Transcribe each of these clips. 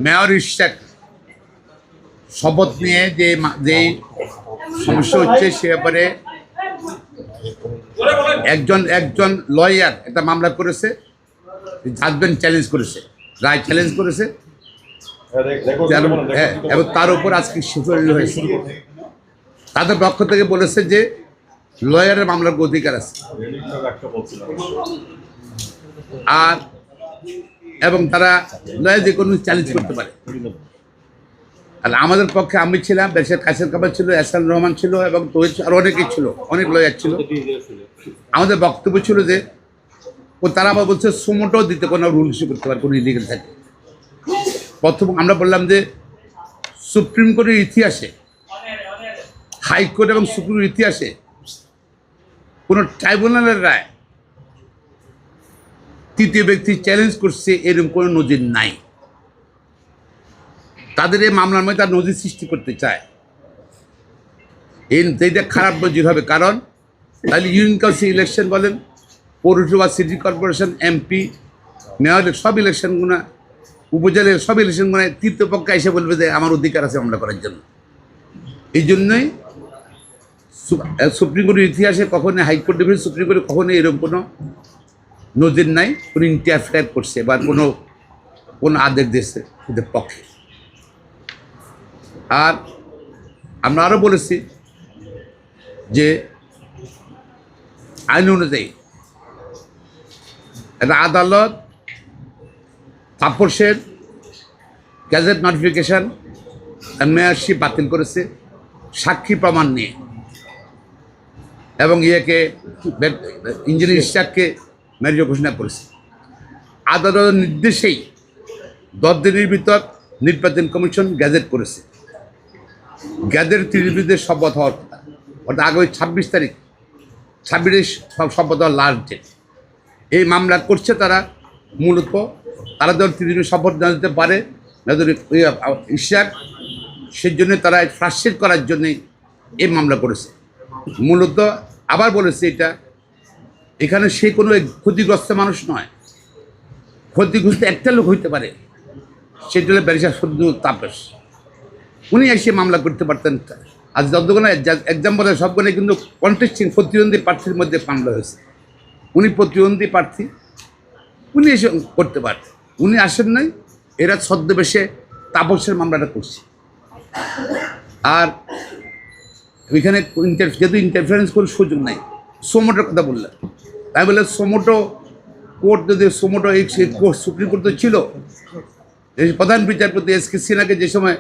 Mayor Ishaq শপথ নিয়ে যে সমস্যা হচ্ছে সে ব্যাপারে একজন লয়ার একটা মামলা করেছে, জাজমেন্ট চ্যালেঞ্জ করেছে, রায় চ্যালেঞ্জ করেছে এবং তার উপর আজকে শুনানি হয়েছে। তাদের পক্ষ থেকে বলেছে যে লয়ারের মামলার অধিকার আছে আর এবং তারা লয়ার যে কোনো চ্যালেঞ্জ করতে পারে। আর আমাদের পক্ষে আমি ছিলাম, ব্যারিস্টার কাসের কামাল ছিল, এহসান রহমান ছিল এবং আর অনেকেই ছিল, অনেক লয়ার ছিল। আমাদের বক্তব্য ছিল যে তারা আবার বলছে সুমোটাও দিতে কোনো রুল ইস্যু করতে পারে, কোনো ইলিগাল থাকে। প্রথম আমরা বললাম যে সুপ্রিম কোর্টের ইতিহাসে, হাইকোর্ট এবং সুপ্রিম কোর্টের ইতিহাসে কোনো ট্রাইব্যুনালের রায় তৃতীয় ব্যক্তি চ্যালেঞ্জ করছে এরকম কোনো নজির নাই। তাদের এই মামলার মধ্যে তার নজির সৃষ্টি করতে চায়, এইটা খারাপ নজির হবে। কারণ তাহলে ইউনিয়ন কাউন্সিল ইলেকশন বলেন, পৌরসভা, সিটি কর্পোরেশন, এমপি, মেয়র সব ইলেকশনগুলো, উপজেলার সব ইলেকশনগুলো তৃতীয় পক্ষে এসে বলবে যে আমার অধিকার আছে মামলা করার জন্য। এই জন্যই সুপ্রিম কোর্টের ইতিহাসে কখনোই হাইকোর্ট ডিভিশন, সুপ্রিম কোর্টে কখনোই এরকম কোনো নজির নাই কোনো ইন্টারফেয়ার করছে বা কোনো আদেশ দিয়েছে এদের পক্ষে। আর আমরা আরও বলেছি যে আইন অনুযায়ী একটা আদালত তাপসের গ্যাজেট নোটিফিকেশন মেয়রশিপ বাতিল করেছে সাক্ষী প্রমাণ নিয়ে এবং ইঞ্জিনিয়ার ইশাককে মেয়র ঘোষণা করেছে। আদালতের নির্দেশেই 10 দিনের ভিতর নির্বাচন কমিশন গ্যাজেট করেছে। গ্যাজেট 30 দিনের শপথ হওয়ার কথা, অর্থাৎ আগামী 26 তারিখ 26 শপথ হওয়ার লাস্ট ডেট। এই মামলা করছে তারা মূলত, তারা যখন 30 দিনের শপথ না দিতে পারে ইশাক, সেই জন্য তারা ফ্রাস্ট্রেট করার জন্যই এই মামলা করেছে মূলত। আবার বলেছে এখানে সে কোনো ক্ষতিগ্রস্ত মানুষ নয়, ক্ষতিগ্রস্ত একটা লোক হইতে পারে, সেটা হলে ব্যারিস্টার সদ্য তাপস। উনি এসে মামলা করতে পারতেন। আজ যতগুলো এক্সাম্পল সবগুলো কিন্তু কন্টেস্টিং প্রতিদ্বন্দ্বী প্রার্থীর মধ্যে মামলা হয়েছে। উনি প্রতিদ্বন্দ্বী প্রার্থী, উনি এসে করতে পারতেন, উনি আসেন নাই। এরা ছদ্মবেশে তাপসের মামলাটা করছে। আর ওইখানে যেহেতু ইন্টারফারেন্স কোনো সুযোগ নাই। সোমোটোর কথা বললাম, তাই বলে সোমোটো কোর্ট যদি সোমোটো এই সুপ্রিম কোর্ট তো ছিল, এই প্রধান বিচারপতি এস.কে. সিনহাকে যে সময়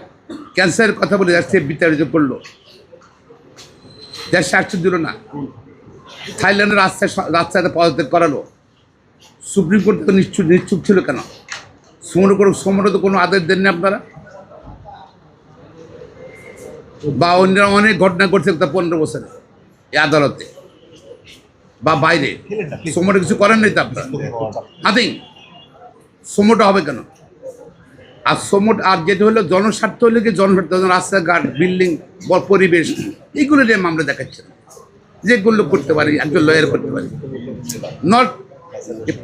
ক্যান্সারের কথা বলে দেশ থেকে বিচারিত করলো, দেশ সাহায্য দিল না, থাইল্যান্ডের রাস্তাতে পদত্যাগ করালো, সুপ্রিম কোর্ট তো নিশ্চুপ ছিল কেন? সোমোটো তো কোনো আদেশ দেননি আপনারা। বা অন্যরা অনেক ঘটনা করছে 15 বছরে এই আদালতে বা বাইরে, সোমোটো কিছু করেন নাই তো আপনারা, নাথিং। সোমোটো হবে কেন? আর সোমোটো আর যেটা হলো জনস্বার্থ হলে কি জনস্বার্থ, রাস্তাঘাট, বিল্ডিং, পরিবেশ, এইগুলো নিয়ে মামলা দেখাচ্ছে, যেগুলো করতে পারি একজন লয়ার করতে পারি, নট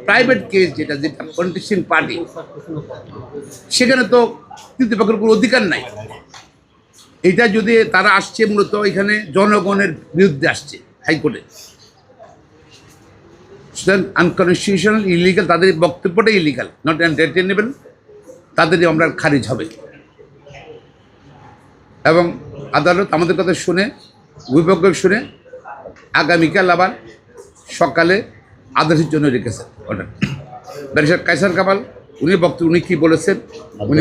প্রাইভেট কেস যেটা কন্টেস্টিং পার্টি, সেখানে তো তৃতীয় পক্ষের কোনো অধিকার নাই। এটা যদি তারা আসছে মূলত এখানে জনগণের বিরুদ্ধে আসছে হাইকোর্টে, সুতরাং আনকনস্টিটিউশনাল, ইলিগাল, তাদের বক্তব্যটা ইলিগাল, নট এন্টারটেনেবল, তাদের আমরা খারিজ হবে। এবং আদালত আমাদের কথা শুনে, অভিভাবক শুনে আগামীকাল আবার সকালে আদেশের জন্য রেখেছেন অর্ডার। ব্যারিস্টার কাসের কামাল উনি কী বলেছেন উনি